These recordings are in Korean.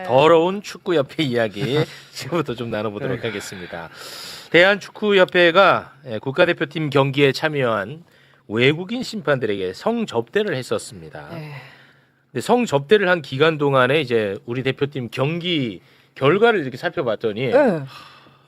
더러운 축구협회 이야기 지금부터 좀 나눠보도록 하겠습니다. 대한축구협회가 국가대표팀 경기에 참여한 외국인 심판들에게 성접대를 했었습니다. 근데 성접대를 한 기간 동안에 이제 우리 대표팀 경기 결과를 이렇게 살펴봤더니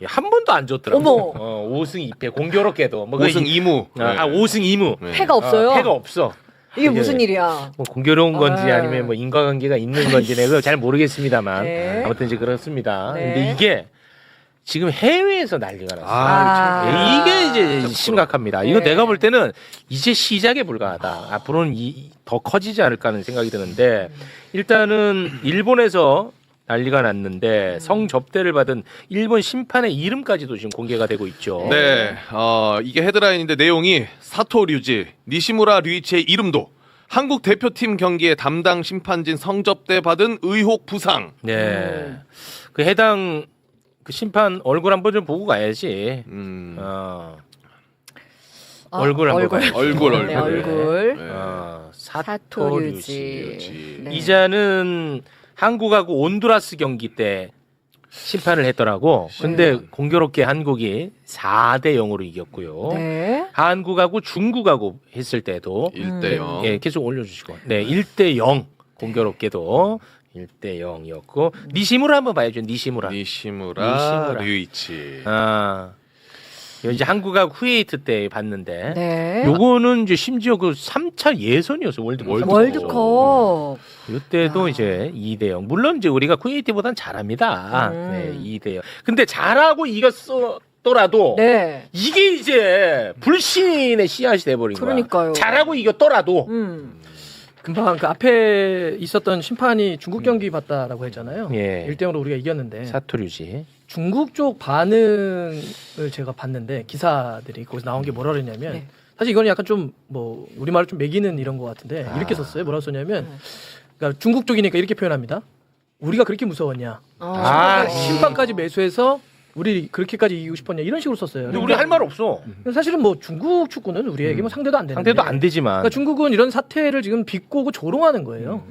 한 번도 안 줬더라고. 5승 2패 공교롭게도 뭐 5승 2무. 5승 2무. 네. 패가 없어요. 패가 없어. 이게 무슨 일이야? 뭐 공교로운 건지 아니면 뭐 인과관계가 있는 건지는 그걸 잘 모르겠습니다만 네. 아무튼 이제 그렇습니다. 네. 근데 이게 지금 해외에서 난리가 났어요. 이게 이제 심각합니다. 이거 네. 내가 볼 때는 이제 시작에 불과하다. 앞으로는 더 커지지 않을까 하는 생각이 드는데 일단은 일본에서 난리가 났는데 성접대를 받은 일본 심판의 이름까지도 지금 공개가 되고 있죠. 네, 이게 헤드라인인데 내용이 사토 류지, 니시무라 류이치의 이름도 한국 대표팀 경기에 담당 심판진 성접대 받은 의혹 부상. 네. 그 해당 그 심판 얼굴 한번 좀 보고 가야지. 얼굴 한번 봐야지. 얼굴. 네, 얼굴. 네. 사토류지. 네. 이자는 한국하고 온두라스 경기 때 심판을 했더라고. 근데 공교롭게 한국이 4대 0으로 이겼고요. 네. 한국하고 중국하고 했을 때도 1대 0. 예, 계속 올려주시고. 네, 1대 0. 공교롭게도 1대 0이었고 니시무라 한번 봐야죠. 니시무라. 니시무라 류이치. 이제 한국하고 쿠웨이트 때 봤는데 네. 요거는 이제 심지어 그 3차 예선이었어. 월드컵. 이때도 이제 2대 0. 물론 이제 우리가 쿠웨이트보단 잘합니다. 네, 2대 0. 근데 잘하고 이겼더라도 네. 이게 이제 불신의 씨앗이 돼버린 거야. 그러니까요. 잘하고 이겼더라도 금방 그 앞에 있었던 심판이 중국 경기 봤다라고 했잖아요. 예. 1대0으로 우리가 이겼는데 사토류지. 중국 쪽 반응을 제가 봤는데 기사들이 거기서 나온 게 뭐라 그랬냐면 네. 사실 이거는 약간 좀 뭐 우리말로 좀 매기는 이런 것 같은데 이렇게 썼어요. 뭐라고 썼냐면 그러니까 중국 쪽이니까 이렇게 표현합니다. 우리가 그렇게 무서웠냐. 심판까지 매수해서 우리 그렇게까지 이기고 싶었냐 이런 식으로 썼어요. 근데 우리 할 말 없어. 사실은 뭐 중국 축구는 우리에게 뭐 상대도 안 되는데 상대도 안 되지만. 그러니까 중국은 이런 사태를 지금 비꼬고 조롱하는 거예요.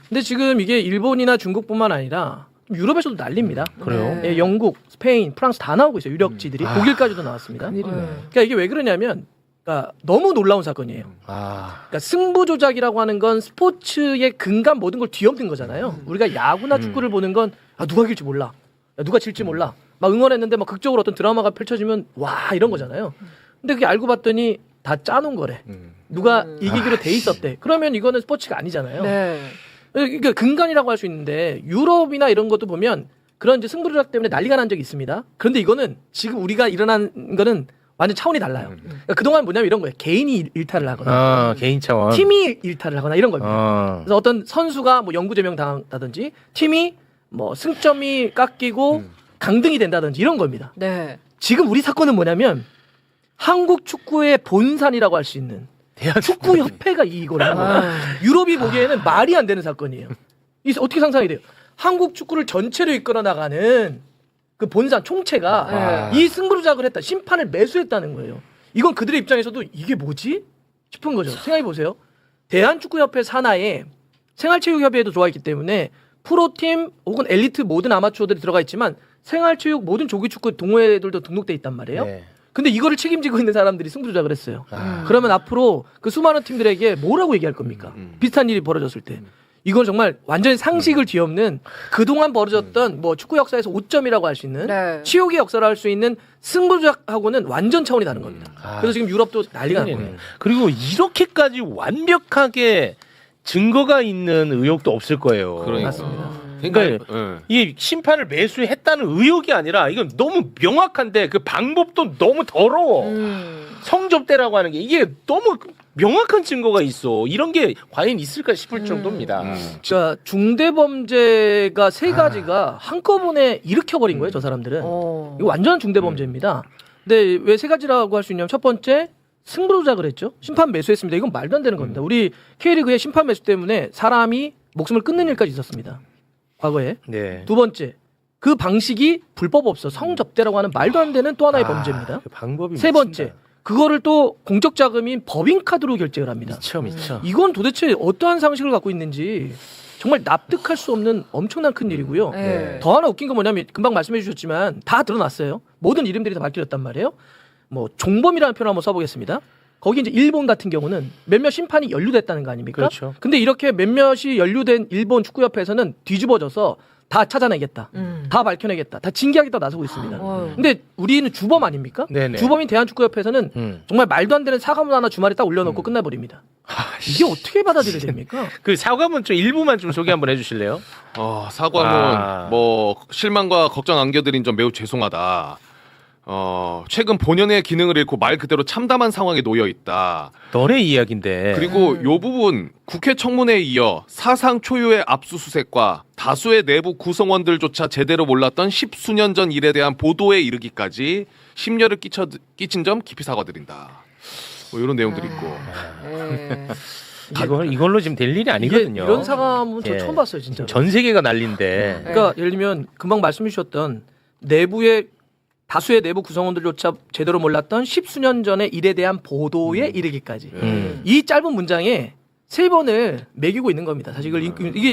근데 지금 이게 일본이나 중국뿐만 아니라 유럽에서도 난립니다. 그래요? 예, 영국, 스페인, 프랑스 다 나오고 있어요. 유력지들이 독일까지도 나왔습니다. 그러니까 이게 왜 그러냐면 그러니까 너무 놀라운 사건이에요. 그러니까 승부 조작이라고 하는 건 스포츠의 근간 모든 걸 뒤엎는 거잖아요. 우리가 야구나 축구를 보는 건 누가 이길지 몰라, 누가 질지 몰라. 막 응원했는데 막 극적으로 어떤 드라마가 펼쳐지면 와 이런 거잖아요. 근데 그게 알고 봤더니 다 짜놓은 거래. 누가 이기기로 돼 있었대. 그러면 이거는 스포츠가 아니잖아요. 네. 그러니까 근간이라고 할 수 있는데 유럽이나 이런 것도 보면 그런 이제 승부 조작 때문에 난리가 난 적이 있습니다. 그런데 이거는 지금 우리가 일어난 거는 완전 차원이 달라요. 그러니까 그동안 뭐냐면 이런 거예요. 개인이 일탈을 하거나 개인 차원. 팀이 일탈을 하거나 이런 겁니다. 그래서 어떤 선수가 뭐 영구 제명 당한다든지 팀이 뭐 승점이 깎이고 강등이 된다든지 이런 겁니다. 네. 지금 우리 사건은 뭐냐면 한국 축구의 본산이라고 할 수 있는 축구협회가 이거를 하는 거예요. 유럽이 보기에는 말이 안 되는 사건이에요. 이 어떻게 상상이 돼요? 한국 축구를 전체로 이끌어 나가는 그 본산 총체가 이 승부 조작을 했다. 심판을 매수했다는 거예요. 이건 그들의 입장에서도 이게 뭐지? 싶은 거죠. 생각해 보세요. 대한축구협회 산하에 생활체육협회에도 들어와 있기 때문에 프로팀 혹은 엘리트 모든 아마추어들이 들어가 있지만 생활체육 모든 조기축구 동호회들도 등록돼 있단 말이에요. 네. 근데 이거를 책임지고 있는 사람들이 승부 조작을 했어요. 그러면 앞으로 그 수많은 팀들에게 뭐라고 얘기할 겁니까? 비슷한 일이 벌어졌을 때. 이건 정말 완전히 상식을 뒤엎는 그동안 벌어졌던 뭐 축구 역사에서 5점이라고 할 수 있는 네. 치욕의 역사를 할 수 있는 승부 조작하고는 완전 차원이 다른 겁니다. 그래서 지금 유럽도 난리가 난 거예요. 그리고 이렇게까지 완벽하게 증거가 있는 의혹도 없을 거예요. 그러니까. 맞습니다. 그러니까 이 심판을 매수했다는 의혹이 아니라 이건 너무 명확한데 그 방법도 너무 더러워. 성접대라고 하는 게 이게 너무 명확한 증거가 있어. 이런 게 과연 있을까 싶을 정도입니다. 그러니까 중대범죄가 세 가지가 한꺼번에 일으켜버린 거예요, 저 사람들은. 이거 완전 중대범죄입니다. 근데 왜 세 가지라고 할 수 있냐면 첫 번째 승부 조작을 했죠. 심판 매수했습니다. 이건 말도 안 되는 겁니다. 우리 K리그의 심판 매수 때문에 사람이 목숨을 끊는 일까지 있었습니다. 과거에. 네. 두 번째, 그 방식이 불법 없어 성접대라고 하는 말도 안 되는 또 하나의 범죄입니다. 그 방법이 세 번째, 그거를 또 공적 자금인 법인카드로 결제를 합니다. 미쳐. 이건 도대체 어떠한 상식을 갖고 있는지 정말 납득할 수 없는 엄청난 큰 일이고요. 네. 더 하나 웃긴 건 뭐냐면 금방 말씀해 주셨지만 다 드러났어요. 모든 이름들이 다 밝혀졌단 말이에요. 뭐 종범이라는 표현을 한번 써보겠습니다. 거기 이제 일본 같은 경우는 몇몇 심판이 연루됐다는 거 아닙니까? 그렇죠. 근데 이렇게 몇몇이 연루된 일본 축구협회에서는 뒤집어져서 다 찾아내겠다. 다 밝혀내겠다. 다 징계하겠다 나서고 있습니다. 어휴. 근데 우리는 주범 아닙니까? 네네. 주범인 대한축구협회에서는 정말 말도 안 되는 사과문 하나 주말에 딱 올려놓고 끝나버립니다. 이게 어떻게 받아들여야 됩니까? 그 사과문 좀 일부만 좀 소개 한번 해주실래요? 사과문 아. 뭐 실망과 걱정 안겨드린 점 매우 죄송하다. 최근 본연의 기능을 잃고 말 그대로 참담한 상황에 놓여 있다. 너네 이야기인데. 그리고 요 부분 국회 청문회에 이어 사상 초유의 압수수색과 다수의 내부 구성원들조차 제대로 몰랐던 10수년 전 일에 대한 보도에 이르기까지 심려를 끼친 점 깊이 사과드린다. 뭐 이런 내용들이 있고. 네. 이걸로 지금 될 일이 이게 아니거든요. 이런 사과문 저 예. 처음 봤어요, 진짜. 전 세계가 난리인데. 그러니까 예를 들면 금방 말씀해 주셨던 내부의 다수의 내부 구성원들조차 제대로 몰랐던 10수년 전의 일에 대한 보도에 이르기까지. 이 짧은 문장에 3번을 매기고 있는 겁니다. 사실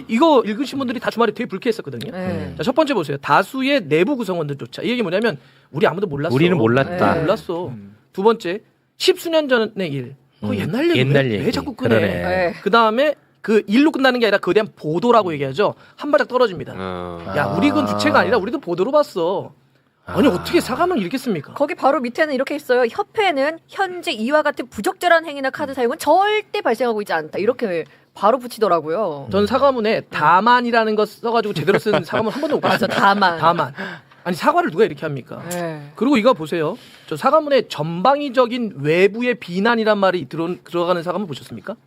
이거 읽으신 분들이 다 주말에 되게 불쾌했었거든요. 네. 자, 첫 번째 보세요. 다수의 내부 구성원들조차. 이 얘기 뭐냐면 우리 아무도 몰랐어. 우리는 몰랐다. 네. 몰랐어. 두 번째 10수년 전의 일. 그거 옛날 얘기. 옛날 왜 얘기. 자꾸 꺼내? 그러네. 네. 그 다음에 그 일로 끝나는 게 아니라 그에 대한 보도라고 얘기하죠. 한 발짝 떨어집니다. 야, 우리 건 주체가 아니라 우리도 보도로 봤어. 아니 어떻게 사과문을 읽겠습니까? 거기 바로 밑에는 이렇게 있어요. 협회는 현재 이와 같은 부적절한 행위나 카드 사용은 절대 발생하고 있지 않다. 이렇게 바로 붙이더라고요. 전 사과문에 다만이라는 거 써가지고 제대로 쓴 사과문 한 번도 못 맞아, 봤어요. 다만. 다만. 아니 사과를 누가 이렇게 합니까? 네. 그리고 이거 보세요. 저 사과문에 전방위적인 외부의 비난이란 말이 들어가는 사과문 보셨습니까?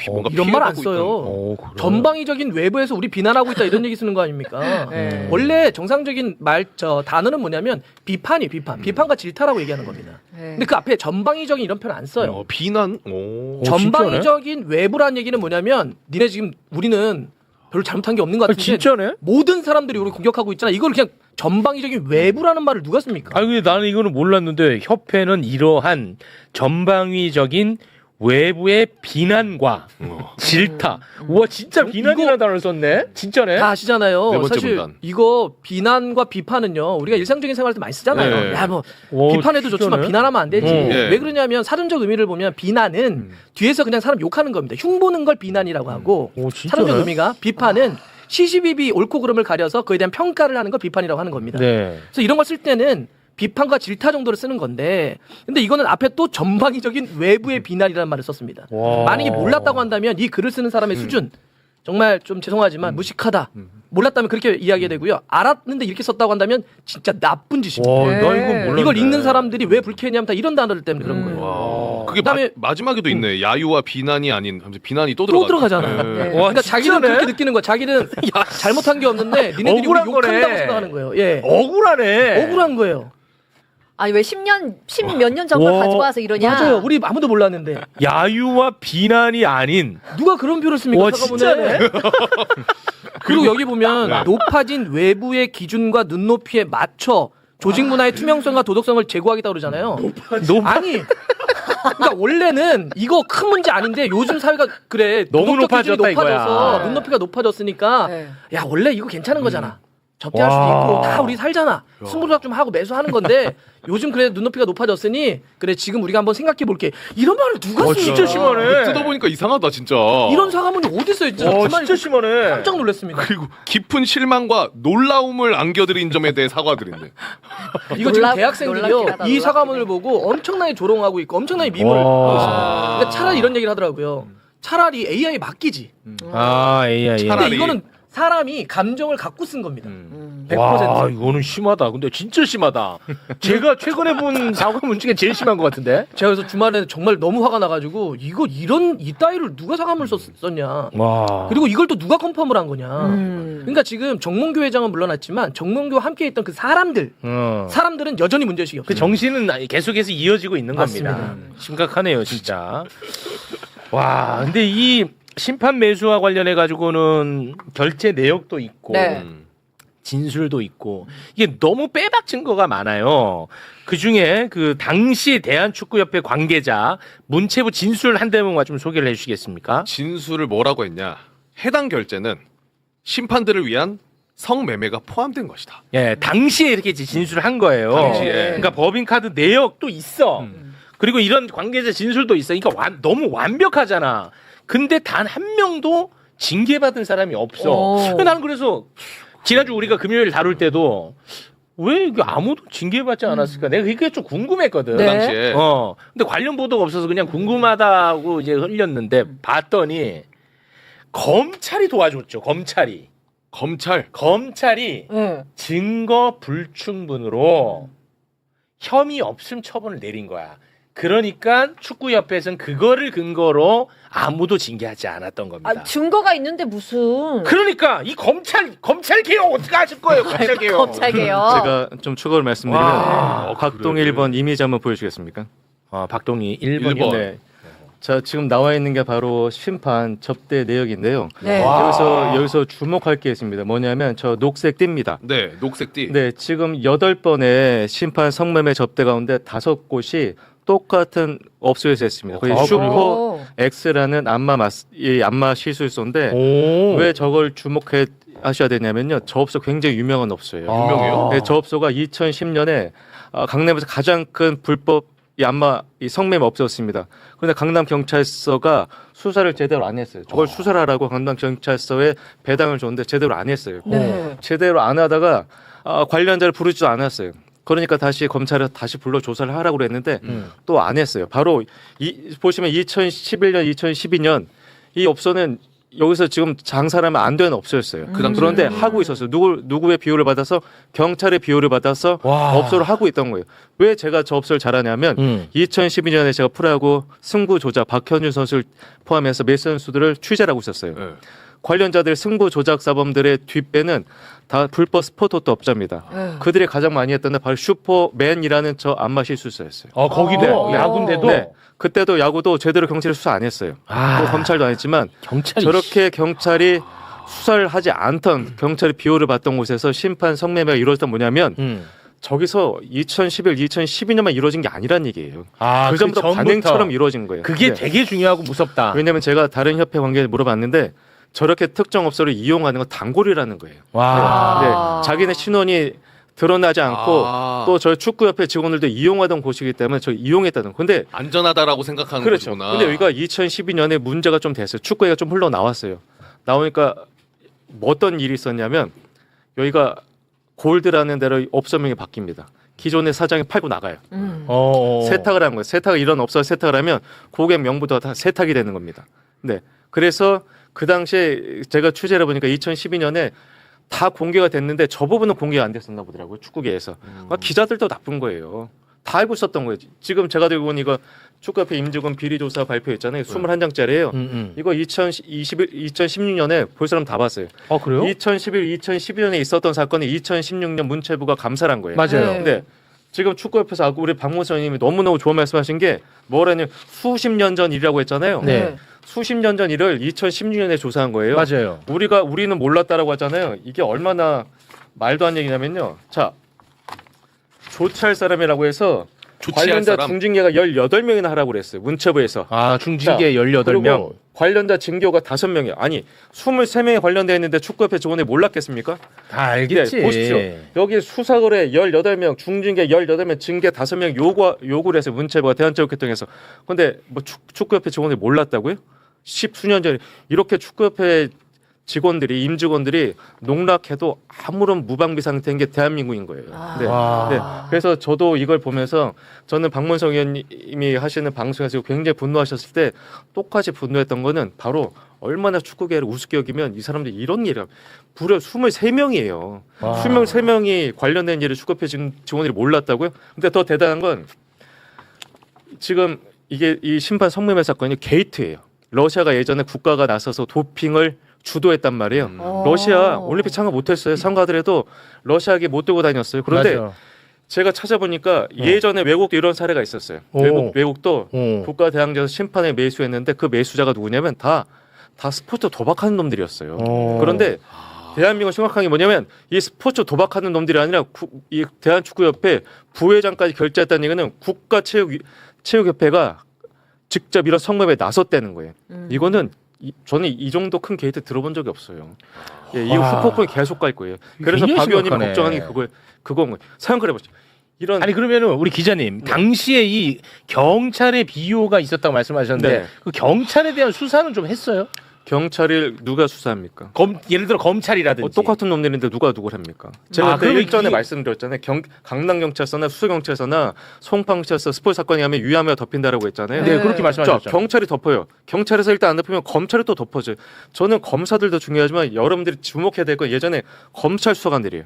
뭔가 이런 말 안 피해가고 써요. 그래. 전방위적인 외부에서 우리 비난하고 있다 이런 얘기 쓰는 거 아닙니까? 네. 원래 정상적인 단어는 뭐냐면 비판과 질타라고 얘기하는 겁니다. 네. 근데 그 앞에 전방위적인 이런 표현 안 써요. 비난. 전방위적인 외부라는 얘기는 뭐냐면 니네 지금 우리는 별로 잘못한 게 없는 것 같은데 진짜네? 모든 사람들이 우리 공격하고 있잖아. 이걸 그냥 전방위적인 외부라는 말을 누가 씁니까? 아니 근데 나는 이거는 몰랐는데 협회는 이러한 전방위적인 외부의 비난과 질타. 우와 진짜 비난이라는 단어를 썼네. 진짜네. 다 아시잖아요. 네 번째 사실 문단. 이거 비난과 비판은요. 우리가 일상적인 생활 때 많이 쓰잖아요. 네. 야 뭐 오, 비판해도 좋지만 진짜네? 비난하면 안 되지. 네. 왜 그러냐면 사전적 의미를 보면 비난은 뒤에서 그냥 사람 욕하는 겁니다. 흉보는 걸 비난이라고 하고 오, 진짜네? 사전적 의미가 비판은 시시비비 옳고 그름을 가려서 그에 대한 평가를 하는 걸 비판이라고 하는 겁니다. 네. 그래서 이런 걸 쓸 때는 비판과 질타 정도로 쓰는 건데 근데 이거는 앞에 또 전방위적인 외부의 비난이라는 말을 썼습니다. 와. 만약에 몰랐다고 한다면 이 글을 쓰는 사람의 수준 정말 좀 죄송하지만 무식하다. 몰랐다면 그렇게 이야기해야 되고요. 알았는데 이렇게 썼다고 한다면 진짜 나쁜 짓입니다. 와, 나 이거 네. 몰랐네. 이걸 읽는 사람들이 왜 불쾌했냐면 다 이런 단어들 때문에 그런 거예요. 와. 그게 그다음에 마지막에도 있네. 야유와 비난이 아닌 하면서 비난이 또 또 들어가. 들어가잖아요. 네. 와, 그러니까 자기는 진짜네? 그렇게 느끼는 거야. 자기는 잘못한 게 없는데 니네들이 우리 억울한 욕한다고 거네. 생각하는 거예요. 예. 억울하네. 억울한 거예요. 아니 왜 10몇 년 전 걸 와. 가지고 와서 이러냐? 맞아요. 우리 아무도 몰랐는데 야유와 비난이 아닌. 누가 그런 표를 씁니까? 와 사과문에? 진짜네. 그리고 여기 보면 높아진 외부의 기준과 눈높이에 맞춰 조직 문화의 투명성과 도덕성을 제고하겠다 그러잖아요. 아니, 그러니까 원래는 이거 큰 문제 아닌데 요즘 사회가 그래 너무 도덕적 기준이 높아졌다, 이거야. 높아져서 눈높이가 높아졌으니까 네. 야 원래 이거 괜찮은 거잖아. 접대할 와. 수도 있고 다 우리 살잖아. 승부조작 좀 하고 매수하는 건데 요즘 그래 눈높이가 높아졌으니 그래 지금 우리가 한번 생각해 볼게. 이런 말을 누가 씁니까? 진짜 심하네. 뜯어보니까 이상하다 진짜. 이런 사과문이 어디 있어요? 진짜 와 가만히 진짜 심하네. 깜짝 놀랐습니다. 그리고 깊은 실망과 놀라움을 안겨드린 점에 대해 사과드린대. 이거 지금 놀랍긴 대학생들이요 하다, 이 놀랍긴 사과문을 해. 보고 엄청나게 조롱하고 있고 엄청나게 미모를 와. 하고 있습니다. 그러니까 차라리 이런 얘기를 하더라고요. 차라리 AI 맡기지. 아 AI. 차라리. 근데 이거는 사람이 감정을 갖고 쓴 겁니다. 100%. 와 이거는 심하다. 근데 진짜 심하다. 제가 최근에 본 사과문 중에 제일 심한 것 같은데. 제가 그래서 주말에 정말 너무 화가 나가지고 이거 이런 이따위를 누가 사과문을 썼냐. 와. 그리고 이걸 또 누가 컨펌을 한 거냐. 음. 그러니까 지금 정몽규 회장은 물러났지만 정몽규와 함께 있던 그 사람들은 여전히 문제의식이 없어요. 그 정신은 계속해서 이어지고 있는 맞습니다. 겁니다. 심각하네요, 진짜. 와, 근데 이 심판 매수와 관련해 가지고는 결제 내역도 있고 네. 진술도 있고 이게 너무 빼박 증거가 많아요. 그 중에 그 당시 대한축구협회 관계자 문체부 진술 한 대목만 좀 소개를 해주시겠습니까? 진술을 뭐라고 했냐? 해당 결제는 심판들을 위한 성매매가 포함된 것이다. 예, 당시에 이렇게 진술을 한 거예요. 당시에. 그러니까 법인카드 내역도 있어. 그리고 이런 관계자 진술도 있어. 그러니까 너무 완벽하잖아. 근데 단 한 명도 징계받은 사람이 없어. 나는 그래서 지난주 우리가 금요일 다룰 때도 왜 이게 아무도 징계받지 않았을까? 내가 그게 좀 궁금했거든. 네. 그 당시에 근데 관련 보도가 없어서 그냥 궁금하다고 이제 흘렸는데 봤더니 검찰이 도와줬죠. 검찰이 네. 증거 불충분으로 혐의 없음 처분을 내린 거야. 그러니까 축구협회에서는 그거를 근거로 아무도 징계하지 않았던 겁니다. 아, 증거가 있는데 무슨 그러니까 이 검찰 개혁 어떻게 하실 거예요? 검찰 개혁. 검찰개요. 제가 좀 추가로 말씀드리면 와, 박동 그래. 1번 이미지 한번 보여주시겠습니까? 박동희 1번. 일 번. 네. 자, 지금 나와 있는 게 바로 심판 접대 내역인데요. 네. 와. 여기서 주목할 게 있습니다. 뭐냐면 저 녹색 띠입니다. 네, 녹색 띠. 네, 지금 8번의 심판 성매매 접대 가운데 5곳이 똑같은 업소에서 했습니다. 거기 슈퍼 X라는 이 안마 시술소인데 오. 왜 저걸 주목해 하셔야 되냐면요. 저 업소 굉장히 유명한 업소예요. 유명해요? 네, 저 업소가 2010년에 강남에서 가장 큰 불법 이 안마 이 성매매 업소였습니다. 그런데 강남 경찰서가 수사를 제대로 안 했어요. 저걸 수사를 하라고 강남 경찰서에 배당을 줬는데 제대로 안 했어요. 네. 제대로 안 하다가 관련자를 부르지도 않았어요. 그러니까 다시 검찰에 다시 불러 조사를 하라고 그랬는데 또 안 했어요. 바로 보시면 2011년, 2012년 이 업소는 여기서 지금 장사하면 안 되는 업소였어요. 그 당시에. 그런데 하고 있었어요. 누구의 비호를 받아서 경찰의 비호를 받아서 와. 업소를 하고 있던 거예요. 왜 제가 저 업소를 잘하냐면 2012년에 제가 프로야구 승부 조작 박현준 선수를 포함해서 몇 선수들을 취재를 하고 있었어요. 네. 관련자들 승부 조작 사범들의 뒷배는 다 불법 스포츠도 업자입니다. 그들이 가장 많이 했던 게 바로 슈퍼맨이라는 저 안마 실수였어요. 거기도 네. 야구인데도 네. 그때도 야구도 제대로 경찰이 수사 안 했어요. 또 검찰도 안 했지만 경찰이 저렇게 경찰이 수사를 하지 않던 경찰이 비호를 받던 곳에서 심판 성매매가 이루어졌던 뭐냐면 저기서 2011, 2012년만 이루어진 게 아니란 얘기예요. 그 전부터 관행처럼 이루어진 거예요. 그게 네. 되게 중요하고 무섭다. 왜냐하면 제가 다른 협회 관계에 물어봤는데 저렇게 특정 업소를 이용하는 건 단골이라는 거예요. 와. 네, 자기네 신원이 드러나지 않고 또 저희 축구협회 직원들도 이용하던 곳이기 때문에 저 이용했다는. 근데 안전하다라고 생각하는 그렇죠. 거구나. 근데 여기가 2012년에 문제가 좀 됐어요. 축구회가 좀 흘러나왔어요. 나오니까 뭐 어떤 일이 있었냐면 여기가 골드라는 데로 업소명이 바뀝니다. 기존의 사장이 팔고 나가요. 세탁을 한 거예요. 이런 업소가 세탁을 하면 고객 명부도 다 세탁이 되는 겁니다. 네. 그래서 그 당시에 제가 취재를 해보니까 2012년에 다 공개가 됐는데 저 부분은 공개가 안 됐었나 보더라고요. 축구계에서. 기자들도 나쁜 거예요. 다 알고 있었던 거예요. 지금 제가 들고 온 이거 축구협회 임직원 비리조사 발표했잖아요. 21장짜리예요. 이거 2016년에 볼 사람 다 봤어요. 그래요? 2011, 2012년에 있었던 사건이 2016년 문체부가 감사를 한 거예요. 맞아요. 근데 지금 축구협회에서 우리 박문수 의원님이 너무너무 좋은 말씀하신 게 뭐라냐면 수십 년 전 일이라고 했잖아요. 네. 수십 년 전 일을 2016년에 조사한 거예요. 맞아요. 우리는 몰랐다라고 하잖아요. 이게 얼마나 말도 안 얘기냐면요. 자, 조치할 사람이라고 해서 조치할 관련자 사람. 중징계가 18명이나 하라고 그랬어요. 문체부에서. 중징계 자, 18명. 그리고 관련자 징계가 5명이에요. 아니 23명이 관련되어 있는데 축구협회 직원이 몰랐겠습니까? 다 알겠지. 네, 보십시오. 여기 수사거래 18명, 중징계 18명, 징계 5명 요구를 해서 문체부가 대한체육회통해서. 근데 뭐 축구협회 직원이 몰랐다고요? 10수년 전에 이렇게 축구협회 직원들이 임직원들이 농락해도 아무런 무방비 상태인 게 대한민국인 거예요. 네. 네. 그래서 저도 이걸 보면서 저는 박문성 의원님이 하시는 방송에서 굉장히 분노하셨을 때 똑같이 분노했던 거는 바로 얼마나 축구계를 우습게 여기면 이 사람들이 이런 일을 무려 23명이에요. 23명이 관련된 일을 축구협회 직원들이 몰랐다고요? 근데 더 대단한 건 지금 이게 이 심판 성매매 사건이 게이트예요. 러시아가 예전에 국가가 나서서 도핑을 주도했단 말이에요. 러시아 올림픽 참가 못했어요. 참가하더라도 러시아기 못 들고 다녔어요. 그런데 맞아. 제가 찾아보니까 예전에 외국도 이런 사례가 있었어요. 외국도 국가대항전에서 심판에 매수했는데 그 매수자가 누구냐면 다 스포츠 도박하는 놈들이었어요. 그런데 대한민국 심각한 게 뭐냐면 이 스포츠 도박하는 놈들이 아니라 이 대한축구협회 부회장까지 결재했다는 얘기는 국가체육협회가 직접 이런 성매매에 나섰다는 거예요. 이거는 저는 이 정도 큰 게이트 들어본 적이 없어요. 예, 이 후폭풍이 계속 갈 거예요. 그래서 굉장히 박 의원님이 심각하네. 걱정하는 게 그건 생각을 해보죠. 이런 아니 그러면은 우리 기자님 당시에 이 경찰의 비호가 있었다고 말씀하셨는데 네. 그 경찰에 대한 수사는 좀 했어요? 경찰을 누가 수사합니까? 예를 들어 검찰이라든지 똑같은 놈들인데 누가 누굴 합니까? 제가 그때 그러면 일전에 이- 말씀드렸잖아요. 강남경찰서나 수서경찰서나 송파경찰서 스포츠 사건이 하면 유야무야 덮인다라고 했잖아요. 네, 그렇게 자, 말씀하셨죠. 경찰이 덮어요. 경찰에서 일단 안 덮으면 검찰이 또 덮어져요. 저는 검사들도 중요하지만 여러분들이 주목해야 될 건 예전에 검찰 수사관들이에요.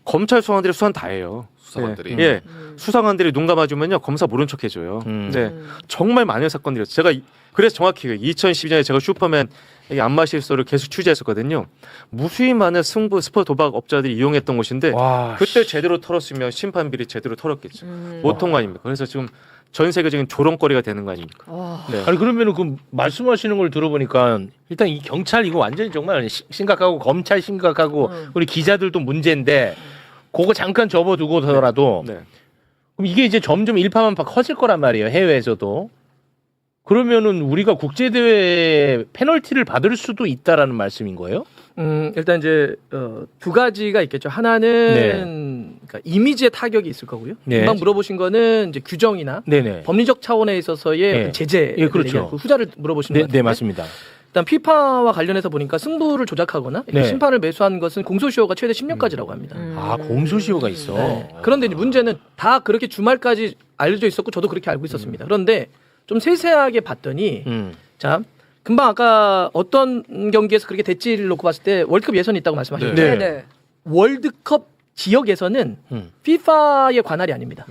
검찰 수사관들이 수사는 다 해요. 수사관들이. 예, 수사관들이 눈 감아주면요 검사 모른 척 해줘요. 네, 정말 많은 사건들이었어요. 제가 그래서 정확히 2012년에 제가 슈퍼맨 이 안마 실소를 계속 취재했었거든요. 무수히 많은 승부 스포 도박 업자들이 이용했던 곳인데 와, 그때 제대로 털었으면 심판 비리 제대로 털었겠죠. 보통 거 아닙니까? 그래서 지금 전 세계적인 조롱거리가 되는 거 아닙니까? 와. 네. 아니 그러면은 그 말씀하시는 걸 들어보니까 일단 이 경찰 이거 완전히 정말 심각하고 검찰 심각하고 우리 기자들도 문제인데 그거 잠깐 접어두고더라도 네. 그럼 이게 이제 점점 일파만파 커질 거란 말이에요 해외에서도. 그러면은 우리가 국제 대회 페널티를 받을 수도 있다라는 말씀인 거예요? 일단 이제 두 가지가 있겠죠. 하나는 그러니까 이미지의 타격이 있을 거고요. 네. 금방 물어보신 거는 이제 규정이나 네네. 법리적 차원에 있어서의 네. 어떤 제재, 예, 그렇죠. 그 후자를 물어보시는 네, 것 같은데. 네 맞습니다. 일단 피파와 관련해서 보니까 승부를 조작하거나 네. 심판을 매수한 것은 공소시효가 최대 10년까지라고 합니다. 아 공소시효가 있어. 네. 그런데 이제 문제는 다 그렇게 주말까지 알려져 있었고 저도 그렇게 알고 있었습니다. 그런데 좀 세세하게 봤더니 자 금방 아까 어떤 경기에서 그렇게 대치를 놓고 봤을 때 월드컵 예선이 있다고 말씀하셨는데 네. 네네. 월드컵 지역에서는 FIFA의 관할이 아닙니다.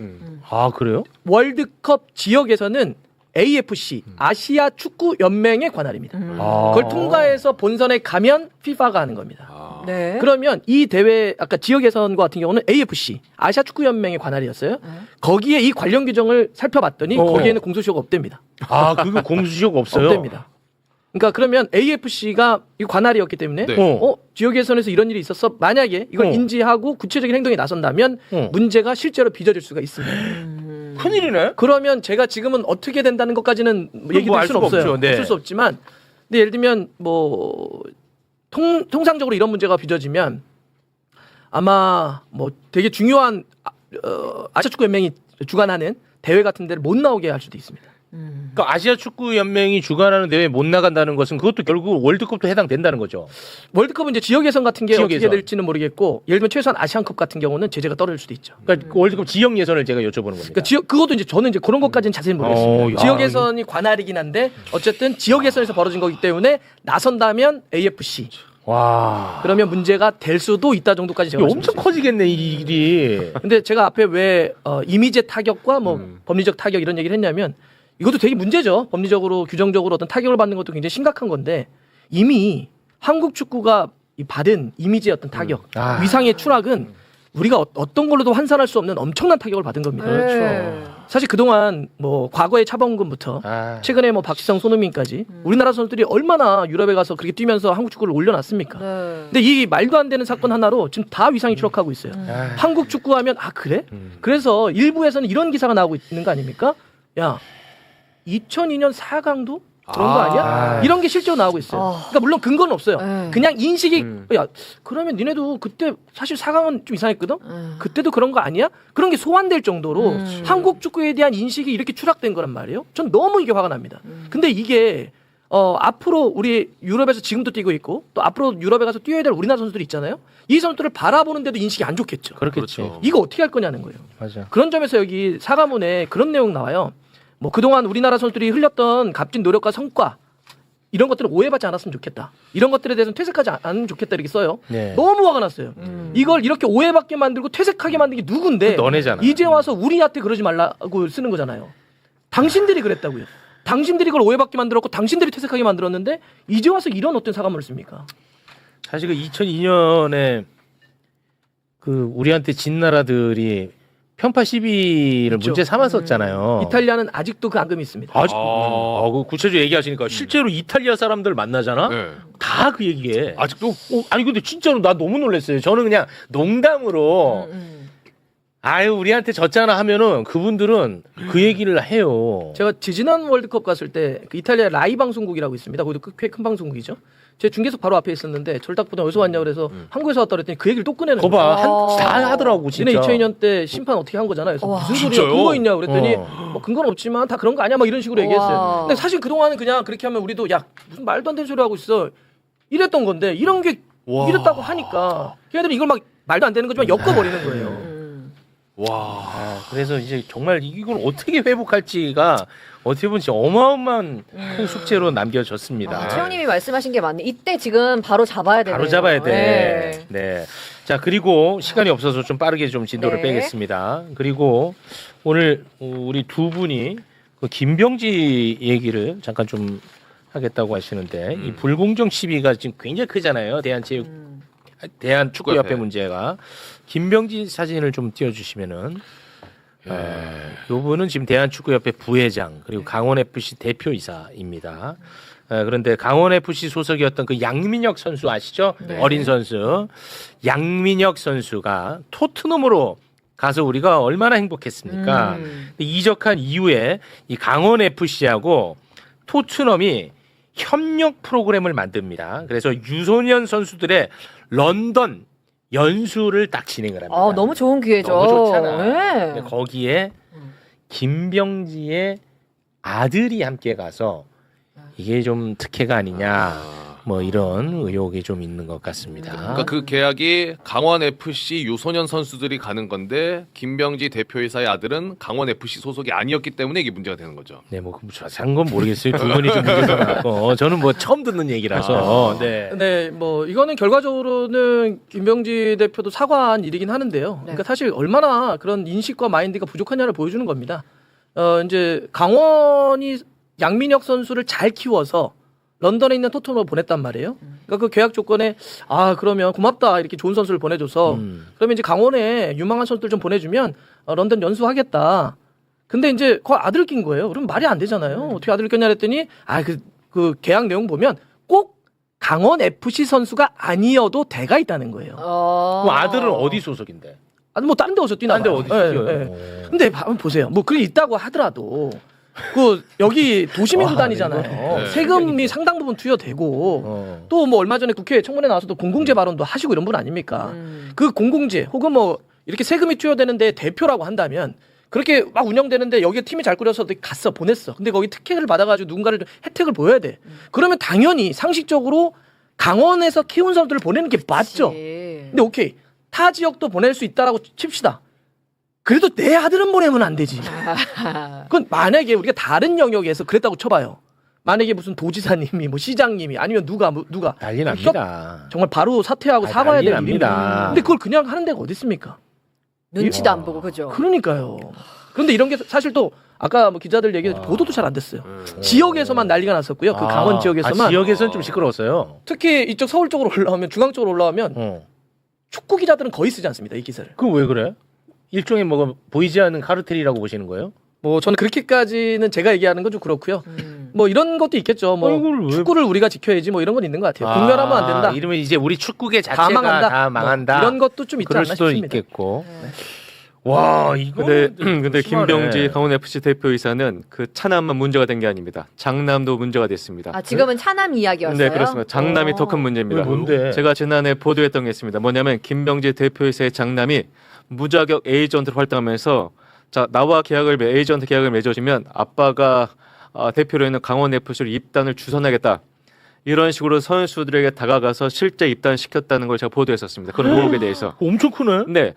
아 그래요? 월드컵 지역에서는 AFC 아시아 축구 연맹의 관할입니다. 아. 그걸 통과해서 본선에 가면 FIFA가 하는 겁니다. 네. 그러면 이 대회 아까 지역 예선과 같은 경우는 AFC 아시아 축구 연맹의 관할이었어요. 거기에 이 관련 규정을 살펴봤더니 거기에는 공소시효가 없답니다. 아 그거 공소시효가 없어요? 없답니다. 그러니까 그러면 AFC가 이 관할이었기 때문에 네. 지역 예선에서 이런 일이 있었어. 만약에 이걸 인지하고 구체적인 행동에 나선다면 문제가 실제로 빚어질 수가 있습니다. 큰일이네. 그러면 제가 지금은 어떻게 된다는 것까지는 얘기 뭐 드릴 알 수는 수가 없어요. 없죠. 네. 없을 수 없지만 근데 예를 들면 뭐 통상적으로 이런 문제가 빚어지면 아마 뭐 되게 중요한 아시아 축구 연맹이 주관하는 대회 같은 데를 못 나오게 할 수도 있습니다. 그러니까 아시아 축구 연맹이 주관하는 대회에 못 나간다는 것은 그것도 결국 월드컵도 해당된다는 거죠. 월드컵은 이제 지역 예선 같은 게 지역 어떻게 예선. 될지는 모르겠고 예를 들면 최소한 아시안컵 같은 경우는 제재가 떨어질 수도 있죠. 그러니까 그 월드컵 지역 예선을 제가 여쭤보는 겁니다. 그러니까 지역 그것도 이제 저는 이제 그런 것까지는 자세히 모르겠습니다. 야, 지역 예선이 관할이긴 한데 어쨌든 지역 예선에서 벌어진 거기 때문에 나선다면 AFC 와. 그러면 문제가 될 수도 있다 정도까지 제가 이거 엄청 말씀드렸습니다. 커지겠네 이 일이. 근데 제가 앞에 왜 이미지의 타격과 뭐 법리적 타격 이런 얘기를 했냐면 이것도 되게 문제죠. 법리적으로 규정적으로 어떤 타격을 받는 것도 굉장히 심각한 건데 이미 한국 축구가 받은 이미지의 어떤 타격, 아. 위상의 추락은 우리가 어떤 걸로도 환산할 수 없는 엄청난 타격을 받은 겁니다. 네. 사실 그동안 뭐 과거의 차범근부터 아. 최근에 뭐 박지성, 손흥민까지 우리나라 선수들이 얼마나 유럽에 가서 그렇게 뛰면서 한국 축구를 올려놨습니까? 네. 근데 이 말도 안 되는 사건 하나로 지금 다 위상이 추락하고 있어요. 아. 한국 축구하면 아 그래? 그래서 일부에서는 이런 기사가 나오고 있는 거 아닙니까? 야 2002년 4강도 그런 거 아니야? 아. 이런 게 실제로 나오고 있어요. 아. 그러니까 물론 근거는 없어요. 네. 그냥 인식이 야 그러면 니네도 그때 사실 4강은 좀 이상했거든. 그때도 그런 거 아니야? 그런 게 소환될 정도로 한국 축구에 대한 인식이 이렇게 추락된 거란 말이에요. 전 너무 이게 화가 납니다. 근데 이게 앞으로 우리 유럽에서 지금도 뛰고 있고 또 앞으로 유럽에 가서 뛰어야 될 우리나라 선수들이 있잖아요. 이 선수들을 바라보는데도 인식이 안 좋겠죠. 그렇겠지. 그렇죠. 이거 어떻게 할 거냐는 거예요. 맞아. 그런 점에서 여기 사과문에 그런 내용 나와요. 뭐 그동안 우리나라 선수들이 흘렸던 값진 노력과 성과 이런 것들은 오해받지 않았으면 좋겠다. 이런 것들에 대해서는 퇴색하지 않으면 좋겠다 이렇게 써요. 네. 너무 화가 났어요. 이걸 이렇게 오해받게 만들고 퇴색하게 만든 게 누군데 그 너네잖아. 이제 와서 우리한테 그러지 말라고 쓰는 거잖아요. 당신들이 그랬다고요. 당신들이 그걸 오해받게 만들었고 당신들이 퇴색하게 만들었는데 이제 와서 이런 어떤 사과문을 씁니까? 사실 그 2002년에 그 우리한테 진 나라들이 편파 시비를 있죠. 문제 삼았었잖아요. 이탈리아는 아직도 그 앙금이 있습니다. 아직 그 구체적으로 얘기하시니까 실제로 이탈리아 사람들 만나잖아. 네. 다 그 얘기해. 아직도 아니 근데 진짜로 나 너무 놀랐어요. 저는 그냥 농담으로 아유 우리한테 졌잖아 하면은 그분들은 그 얘기를 해요. 제가 지지난 월드컵 갔을 때 그 이탈리아 라이 방송국이라고 있습니다. 거기도 꽤 큰 방송국이죠. 제 중계석 바로 앞에 있었는데 저를 딱 보다 어디서 왔냐 그래서 한국에서 왔다 그랬더니 그 얘기를 또 꺼내는 거 거예요. 봐, 다 하더라고 진짜. 지난 2002년 때 심판 어떻게 한 거잖아요. 그래서 와. 무슨 소리야? 진짜요? 근거 있냐 그랬더니 어. 뭐 근거는 없지만 다 그런 거 아니야? 막 이런 식으로 얘기했어요. 와. 근데 사실 그동안은 그냥 그렇게 하면 우리도 야 무슨 말도 안 되는 소리 하고 있어 이랬던 건데 이런 게 와. 이랬다고 하니까 걔네들이 이걸 막 말도 안 되는 거지만 엮어버리는 거예요. 와. 아, 그래서 이제 정말 이걸 어떻게 회복할지가 어떻게 보면 진짜 어마어마한 큰 숙제로 남겨졌습니다. 아, 최영님이 말씀하신 게 맞네. 이때 지금 바로 잡아야 돼요. 바로 잡아야 돼. 네. 자, 그리고 시간이 없어서 좀 빠르게 좀 진도를 네. 빼겠습니다. 그리고 오늘 우리 두 분이 그 김병지 얘기를 잠깐 좀 하겠다고 하시는데 이 불공정 시비가 지금 굉장히 크잖아요. 대한축구협회 문제가. 김병지 사진을 좀 띄워주시면은 요 분은 지금 대한축구협회 부회장 그리고 강원FC 대표이사입니다. 그런데 강원FC 소속이었던 그 양민혁 선수 아시죠? 네. 어린 선수 양민혁 선수가 토트넘으로 가서 우리가 얼마나 행복했습니까? 이적한 이후에 이 강원FC하고 토트넘이 협력 프로그램을 만듭니다. 그래서 유소년 선수들의 런던 연수를 딱 진행을 합니다. 너무 좋은 기회죠. 너무 좋잖아. 네. 근데 거기에 김병지의 아들이 함께 가서 이게 좀 특혜가 아니냐 뭐 이런 의혹이 좀 있는 것 같습니다. 그러니까 그 계약이 강원 FC 유소년 선수들이 가는 건데 김병지 대표이사의 아들은 강원 FC 소속이 아니었기 때문에 이게 문제가 되는 거죠. 네, 뭐 자세한 건 모르겠어요. 두 분이 좀 문제가 많고 저는 뭐 처음 듣는 얘기라서. 네. 근데 뭐 이거는 결과적으로는 김병지 대표도 사과한 일이긴 하는데요. 그러니까 사실 얼마나 그런 인식과 마인드가 부족하냐를 보여주는 겁니다. 이제 강원이 양민혁 선수를 잘 키워서 런던에 있는 토트넘으로 보냈단 말이에요. 그러니까 그 계약 조건에 그러면 고맙다 이렇게 좋은 선수를 보내줘서 그러면 이제 강원에 유망한 선수들 좀 보내주면 런던 연수하겠다. 근데 이제 그 아들을 낀 거예요. 그럼 말이 안 되잖아요. 어떻게 아들을 꼈냐 그랬더니 그 계약 내용 보면 꼭 강원 FC 선수가 아니어도 대가 있다는 거예요. 그럼 아들은 어디 소속인데? 뭐 다른 데 어디서 뛰나 딴데 봐요. 어디서 뛰어요? 예. 근데 한번 보세요. 뭐 그게 있다고 하더라도 여기 도시민구단이잖아요. 네. 세금이 상당 부분 투여되고 또 뭐 얼마 전에 국회 청문회 나와서도 공공재 발언도 하시고 이런 분 아닙니까? 그 공공재 혹은 뭐 이렇게 세금이 투여되는데 대표라고 한다면 그렇게 막 운영되는데 여기에 팀이 잘 꾸려서 갔어 보냈어. 근데 거기 특혜를 받아가지고 누군가를 혜택을 보여야 돼. 그러면 당연히 상식적으로 강원에서 키운 선수들을 보내는 게 맞죠. 근데 오케이 타 지역도 보낼 수 있다라고 칩시다. 그래도 내 아들은 보내면 안 되지. 그건 만약에 우리가 다른 영역에서 그랬다고 쳐봐요. 만약에 무슨 도지사님이 뭐 시장님이 아니면 누가 난리 납니다. 정말 바로 사퇴하고 사과해야 난리 될 납니다. 일입니다. 근데 그걸 그냥 하는 데가 어디 있습니까? 눈치도 안 보고 그죠. 그러니까요. 그런데 이런 게 사실 또 아까 뭐 기자들 얘기했듯이 보도도 잘 안 됐어요. 지역에서만 난리가 났었고요. 그 강원 지역에서만. 지역에서는 좀 시끄러웠어요. 특히 이쪽 서울 쪽으로 올라오면 중앙 쪽으로 올라오면 축구 기자들은 거의 쓰지 않습니다. 이 기사를. 그 왜 그래? 일종의 뭐 보이지 않는 카르텔이라고 보시는 거예요? 뭐 저는 그렇게까지는 제가 얘기하는 건 좀 그렇고요. 뭐 이런 것도 있겠죠. 뭐 이걸 왜- 축구를 우리가 지켜야지 뭐 이런 건 있는 것 같아요. 분열하면 안 된다. 이러면 이제 우리 축구계 다 자체가 망한다. 다 망한다. 뭐 이런 것도 좀 있지 그럴 않나 수도 싶습니다. 있겠고. 와, 이거 근데 김병지 강원 FC 대표이사는 그 차남만 문제가 된 게 아닙니다. 장남도 문제가 됐습니다. 지금은 차남 이야기였어요. 네, 그렇습니다. 장남이 더 큰 문제입니다. 왜 뭔데? 제가 지난해 보도했던 게 있습니다. 뭐냐면 김병지 대표이사의 장남이 무자격 에이전트로 활동하면서 나와 에이전트 계약을 맺어주면 아빠가 대표로 있는 강원 FC로 입단을 주선하겠다. 이런 식으로 선수들에게 다가가서 실제 입단시켰다는 걸 제가 보도했었습니다. 그런 의혹에 대해서. 엄청 크네. 네.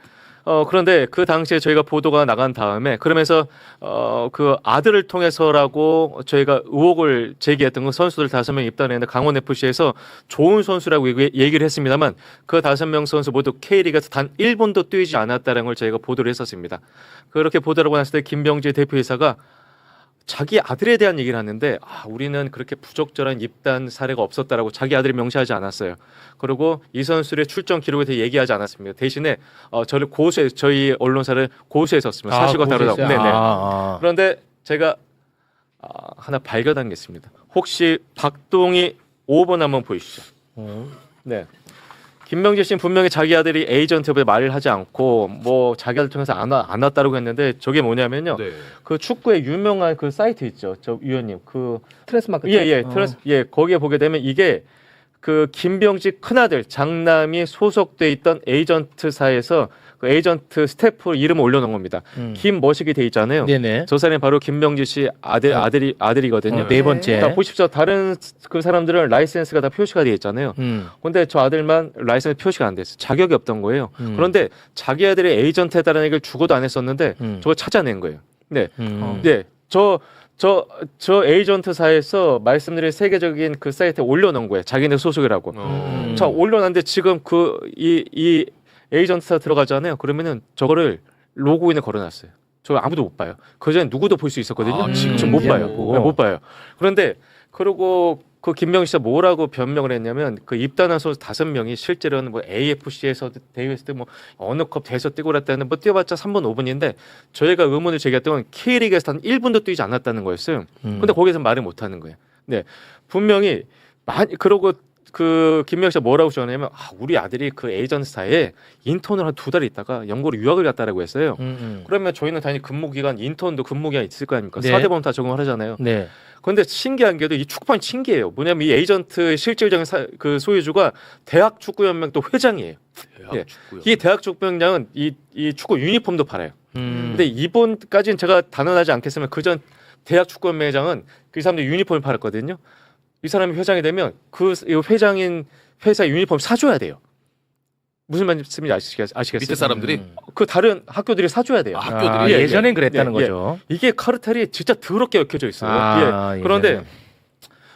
그런데 그 당시에 저희가 보도가 나간 다음에 그러면서 그 아들을 통해서라고 저희가 의혹을 제기했던 건 선수들 5명 입단했는데 강원 FC에서 좋은 선수라고 얘기를 했습니다만 그 5명 선수 모두 K리그에서 단 1번도 뛰지 않았다는 걸 저희가 보도를 했었습니다. 그렇게 보도를 하고 났을 때 김병지 대표이사가 자기 아들에 대한 얘기를 하는데 우리는 그렇게 부적절한 입단 사례가 없었다라고 자기 아들을 명시하지 않았어요. 그리고 이 선수의 출전 기록에 대해 얘기하지 않았습니다. 대신에 저희 언론사를 고소했었습니다. 사실과 다르다고. 고소했어요? 네네. 그런데 제가 하나 발견한 게 있습니다. 혹시 박동희 5번 한번 보이시죠? 네. 김명재 씨는 분명히 자기 아들이 에이전트에 말을 하지 않고 뭐 자기 아들 통해서 안 왔다고 했는데 저게 뭐냐면요. 네. 그 축구의 유명한 그 사이트 있죠. 저 위원님 그 트랜스마크. 거기에 보게 되면 이게 그 김병지 큰아들 장남이 소속돼 있던 에이전트사에서 그 에이전트 스태프 이름을 올려놓은 겁니다. 김머식이 돼 있잖아요. 네네. 저 사람이 바로 김병지 씨 아들이거든요. 네 번째. 그러니까 보십시오. 다른 그 사람들은 라이센스가 다 표시가 돼 있잖아요. 근데 저 아들만 라이센스 표시가 안 됐어요. 자격이 없던 거예요. 그런데 자기 아들이 에이전트 해달라는 얘기를 죽어도 안 했었는데 저거 찾아낸 거예요. 네. 네. 저 에이전트사에서 말씀드린 세계적인 그 사이트에 올려놓은 거예요. 자기네 소속이라고. 자, 올려놨는데 지금 이 에이전트사 들어가잖아요. 그러면은 저거를 로그인에 걸어놨어요. 저 아무도 못 봐요. 그 전에 누구도 볼 수 있었거든요. 아, 지금 못 봐요. 네, 못 봐요. 그런데 그러고 그 김명희 씨가 뭐라고 변명을 했냐면 그 입단한 선수 5명이 실제로는 뭐 AFC에서 대회에서 뭐 어느 컵 대회에서 뛰고 그랬다는 뭐 뛰어봤자 3분 5분인데 저희가 의문을 제기했던 건 K리그에서 한 1분도 뛰지 않았다는 거였어요. 근데 거기서 말을 못 하는 거예요. 네. 분명히 그러고 그 김명희 씨가 뭐라고 전하냐면 우리 아들이 그 에이전트사에 인턴을 한 2달 있다가 영국으로 유학을 갔다라고 했어요. 그러면 저희는 당연히 근무기간 인턴도 근무기간 있을 거 아닙니까? 네. 4대보험 다 적용을 하잖아요. 네. 그런데 신기한 게도 이 축구판이 신기해요. 뭐냐면 이 에이전트 실질적인 그 소유주가 대학 축구연맹 또 회장이에요. 예. 이 대학 축구연맹은 이 축구 유니폼도 팔아요. 근데 이번까지는 제가 단언하지 않겠으면 그전 대학 축구연맹장은 그 사람들 유니폼을 팔았거든요. 이 사람이 회장이 되면 그 회장인 회사 유니폼 사줘야 돼요. 무슨 말씀인지 아시겠어요? 밑에 사람들이 그 다른 학교들이 사줘야 돼요. 학교들이 예전엔 그랬다는 거죠. 이게 카르텔이 진짜 더럽게 얽혀져 있어요. 예. 그런데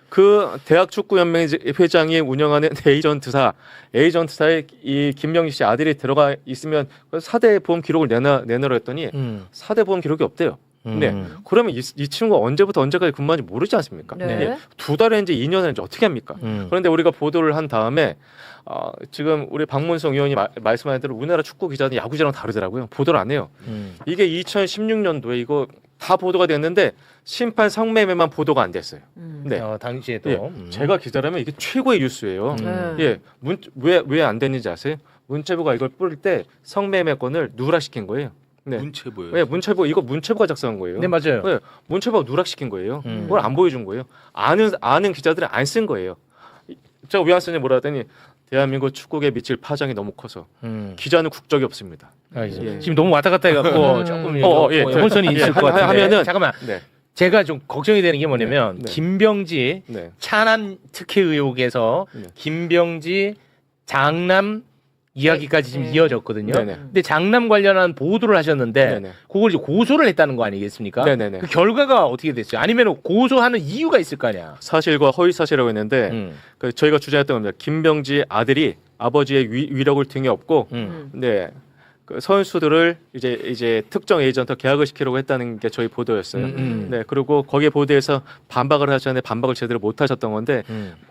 그 대학 축구 연맹 회장이 운영하는 에이전트사에 이 김명희 씨 아들이 들어가 있으면 4대 보험 기록을 내놓으라 했더니 4대 보험 기록이 없대요. 네. 그러면 이 친구가 언제부터 언제까지 근무하는지 모르지 않습니까? 네. 2달 했는지 2년 했는지 어떻게 합니까? 그런데 우리가 보도를 한 다음에 지금 우리 박문성 의원이 말씀하신 대로 우리나라 축구 기자는 야구 기자랑 다르더라고요. 보도를 안 해요. 이게 2016년도에 이거 다 보도가 됐는데 심판 성매매만 보도가 안 됐어요. 네. 당시에도. 예. 제가 기자라면 이게 최고의 뉴스예요. 예. 왜 안 됐는지 아세요? 문체부가 이걸 뿌릴 때 성매매권을 누락시킨 거예요. 네. 문체부예요. 네, 이거 문체부가 작성한 거예요. 네, 맞아요. 네, 문체부가 누락시킨 거예요. 그걸 안 보여준 거예요. 아는 기자들은 안 쓴 거예요. 제가 왜 안 쓰냐 뭐라 하더니 대한민국 축구에 미칠 파장이 너무 커서 기자는 국적이 없습니다. 예. 지금 너무 왔다 갔다 해갖고 조금 예. 혼선이 있을 것 같은데 하면은 잠깐만. 네. 제가 좀 걱정이 되는 게 뭐냐면 네. 김병지 네. 차남 특혜 의혹에서 네. 김병지 장남 이야기까지 지금 이어졌거든요. 네네. 근데 장남 관련한 보도를 하셨는데 네네. 그걸 이제 고소를 했다는 거 아니겠습니까? 네네네. 그 결과가 어떻게 됐어요? 아니면 고소하는 이유가 있을 거 아니야? 사실과 허위 사실이라고 했는데 그 저희가 주장했던 겁니다. 김병지 아들이 아버지의 위력을 등에 업고 네. 그 선수들을 이제 특정 에이전트 계약을 시키려고 했다는 게 저희 보도였어요. 네, 그리고 거기에 보도에서 반박을 하셨는데 반박을 제대로 못 하셨던 건데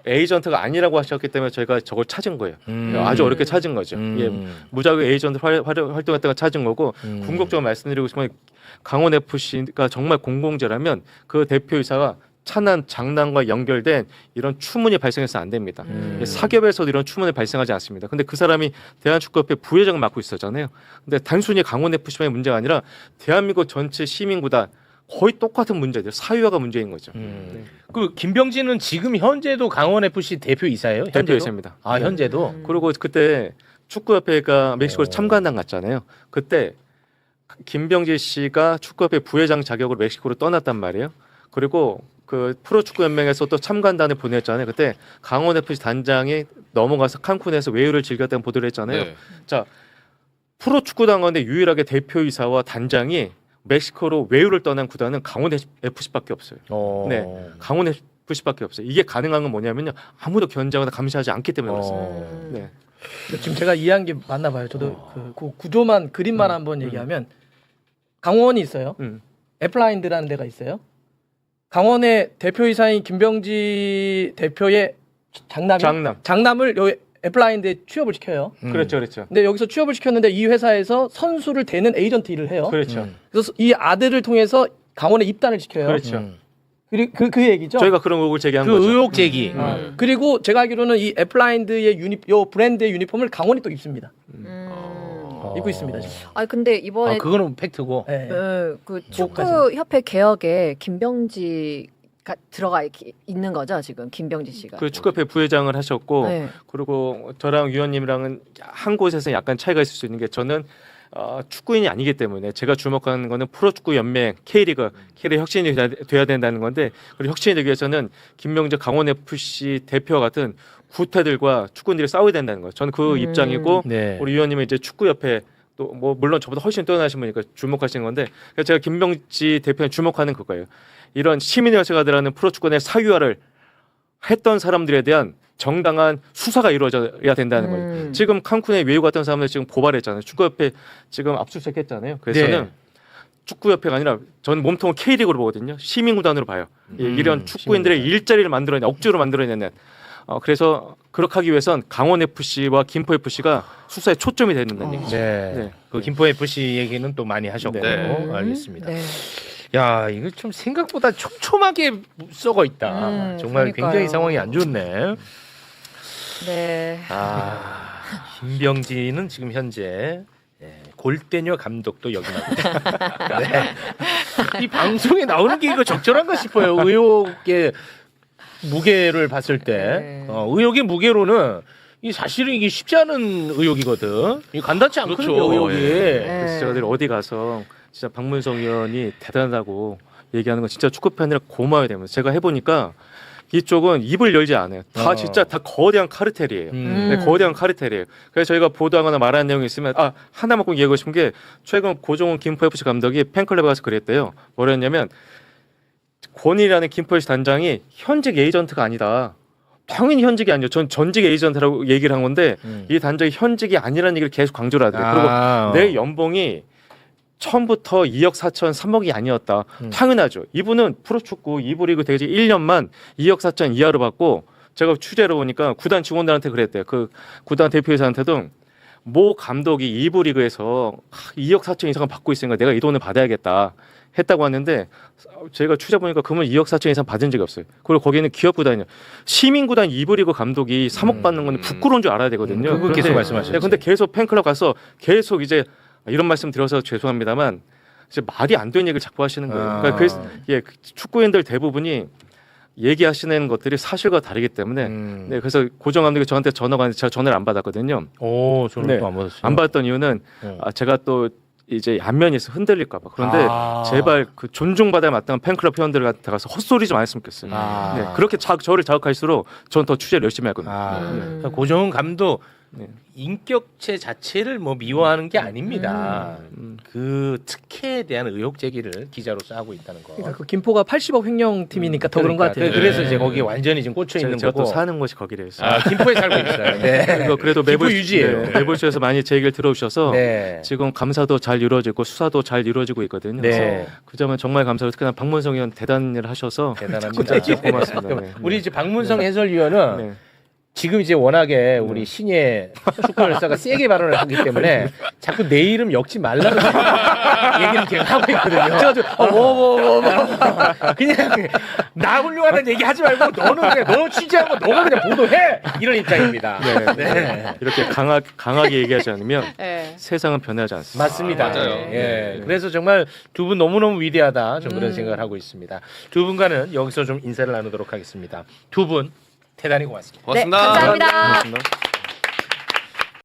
에이전트가 아니라고 하셨기 때문에 저희가 저걸 찾은 거예요. 아주 어렵게 찾은 거죠. 예, 무작위 에이전트 활동했던 걸 찾은 거고 궁극적으로 말씀드리고 싶은 건 강원 FC가 정말 공공재라면 그 대표이사가 찬한 장난과 연결된 이런 추문이 발생해서는 안 됩니다. 사기업에서도 이런 추문이 발생하지 않습니다. 근데 그 사람이 대한축구협회 부회장을 맡고 있었잖아요. 근데 단순히 강원 FC만의 문제가 아니라 대한민국 전체 시민구단 거의 똑같은 문제들, 사유화가 문제인 거죠. 그 김병진은 지금 현재도 강원 FC 대표이사예요? 현재도? 대표이사입니다. 아 현재도. 그리고 그때 축구협회가 멕시코로 참관단 갔잖아요. 그때 김병지 씨가 축구협회 부회장 자격으로 멕시코로 떠났단 말이에요. 그리고 그 프로축구연맹에서 또 참관단을 보냈잖아요. 그때 강원 FC 단장이 넘어가서 칸쿤에서 외유를 즐겼다는 보도를 했잖아요. 네. 자, 프로축구단 가운데 유일하게 대표이사와 단장이 멕시코로 외유를 떠난 구단은 강원 FC밖에 없어요. 네, 강원 FC밖에 없어요. 이게 가능한 건 뭐냐면요, 아무도 견제하거나 감시하지 않기 때문에 그렇습니다. 네. 지금 제가 이해한 게 맞나 봐요. 저도 그 구조만 그림만 한번 얘기하면 강원이 있어요. 애플라인드라는 데가 있어요. 강원의 대표이사인 김병지 대표의 장남을 여기 애플라인드에 취업을 시켜요. 그렇죠. 근데 여기서 취업을 시켰는데 이 회사에서 선수를 대는 에이전트 일을 해요. 그렇죠. 그래서 이 아들을 통해서 강원에 입단을 시켜요. 그렇죠. 그 얘기죠. 저희가 그런 의혹을 제기한 그 거죠. 의혹 제기. 그리고 제가 알기로는 이 애플라인드의 요 브랜드의 유니폼을 강원이 또 입습니다. 입고 있습니다 지금. 아 근데 이번에 그거는 팩트고. 네. 그 축구 협회 개혁에 김병지가 들어가 있는 거죠 지금 김병지 씨가. 그 축구협회 부회장을 하셨고 네. 그리고 저랑 위원님이랑은 한 곳에서 약간 차이가 있을 수 있는 게 저는 축구인이 아니기 때문에 제가 주목하는 거는 프로축구 연맹 K리그 혁신이 돼야 된다는 건데 그리고 혁신이 되기 위해서는 김명재 강원 FC 대표와 같은 구태들과 축구인들이 싸워야 된다는 거예요. 저는 그 입장이고 네. 우리 위원님은 이제 축구협회 또 뭐 물론 저보다 훨씬 뛰어나신 분이니까 주목하시는 건데 그래서 제가 김병지 대표에 주목하는 그거예요. 이런 시민의식가 들어가는 프로축구의 사유화를 했던 사람들에 대한 정당한 수사가 이루어져야 된다는 거예요. 지금 칸쿤에 외국 갔던 사람들 지금 고발했잖아요. 축구협회 지금 압수수색했잖아요. 그래서 저는 네. 축구협회가 아니라 저는 몸통을 K리그로 보거든요. 시민구단으로 봐요. 이런 축구인들의 일자리를 만들어내는 억지로 만들어내는 그래서 그렇게 하기 위해선 강원 FC와 김포 FC가 수사에 초점이 되는 얘기죠. 네. 네. 그 김포 FC 얘기는 또 많이 하셨고 네. 알겠습니다. 네. 야, 이거 좀 생각보다 촘촘하게 썩어 있다. 정말 그러니까요. 굉장히 상황이 안 좋네. 네. 김병지는 지금 현재 골대녀 감독도 역임하고 있습니다. 네. 이 방송에 나오는 게 이거 적절한가 싶어요. 의혹의 무게를 봤을 때 네. 의혹의 무게로는 이 사실은 이게 쉽지 않은 의혹이거든. 이 간단치 않거든요. 그렇죠. 의혹이. 그래서 제가 늘 어디 가서 진짜 박문성 의원이 대단하다고 얘기하는 건 진짜 축구 팬이라 고마워야 됩니다. 제가 해보니까 이쪽은 입을 열지 않아요. 다 진짜 다 거대한 카르텔이에요. 네, 거대한 카르텔이에요. 그래서 저희가 보도하거나 말하는 내용이 있으면 하나만 꼭 얘기하고 싶은 게 최근 고종훈 김포 FC 감독이 팬클럽에 가서 그랬대요. 뭐라 했냐면 권이라는 김포 FC 단장이 현직 에이전트가 아니다. 당연히 현직이 아니죠. 전 전직 에이전트라고 얘기를 한 건데 이 단장이 현직이 아니라는 얘기를 계속 강조를 하더라고요. 그리고 내 연봉이 처음부터 2억 4천 3억이 아니었다. 당연하죠. 이분은 프로축구 2부 리그 대지 1년만 2억 4천 이하로 받고 제가 취재를 보니까 구단 직원들한테 그랬대요. 그 구단 대표이사한테도 모 감독이 2부 리그에서 2억 4천 이상을 받고 있으니까 내가 이 돈을 받아야겠다 했다고 하는데 제가 취재 보니까 그분 2억 4천 이상 받은 적이 없어요. 그리고 거기는 기업구단이요. 시민구단 2부 리그 감독이 3억 받는 건 부끄러운 줄 알아야 되거든요. 그거 계속 그런데- 말씀하셨죠. 네, 근데 계속 팬클럽 가서 계속 이제 이런 말씀 드려서 죄송합니다만 이제 말이 안 되는 얘기를 자꾸 하시는 거예요. 그러니까 그래서 축구인들 대부분이 얘기하시는 것들이 사실과 다르기 때문에 네, 그래서 고정 감독이 저한테 전화가 왔는데 제가 전화를 안 받았거든요. 오, 저는 네. 또 안 받았어요. 안 받았던 이유는 제가 또 이제 안면이 있어 흔들릴까봐. 그런데 제발 그 존중받아야 마땅한 팬클럽 회원들한테 가서 헛소리 좀 안 했으면 좋겠어요. 네, 그렇게 저를 자극할수록 전 더 취재를 열심히 할 겁니다. 그러니까 고정훈 감독 인격체 자체를 뭐 미워하는 게 아닙니다. 그 특혜에 대한 의혹 제기를 기자로서 하고 있다는 거. 그러니까 그 김포가 80억 횡령팀이니까 더 그런 것 같아요. 그래서 네. 이제 거기에 완전히 지금 꽂혀 있는 제가 거고. 또 사는 곳이 거기래 있어요. 김포에 살고 있어요. 네. 그래도 김포 유지예요. 매불쇼에서 많이 제 얘기를 들어주셔서 네. 지금 감사도 잘 이루어지고 수사도 잘 이루어지고 있거든요. 네. 그래서 그 점은 정말 감사하고 특히나 박문성 의원 대단한 일을 하셔서 대단합니다. 진짜 고맙습니다. 네. 우리 이제 박문성 해설위원은 네. 지금 이제 워낙에 우리 신예 축구 열사가 세게 발언을 하기 때문에 자꾸 내 이름 엮지 말라는 얘기를 계속 하고 있거든요. 그래가지고 그냥 나 훌륭하다는 얘기 하지 말고 너는 그냥 너 취재하고 너가 그냥 보도해 이런 입장입니다. 네. 이렇게 강하게 얘기하지 않으면 네. 세상은 변하지 않습니다. 맞습니다. 맞아요. 예. 그래서 정말 두 분 너무너무 위대하다. 좀 그런 생각을 하고 있습니다. 두 분과는 여기서 좀 인사를 나누도록 하겠습니다. 두 분 대단히 고맙습니다. 고맙습니다. 네, 감사합니다. 고맙습니다.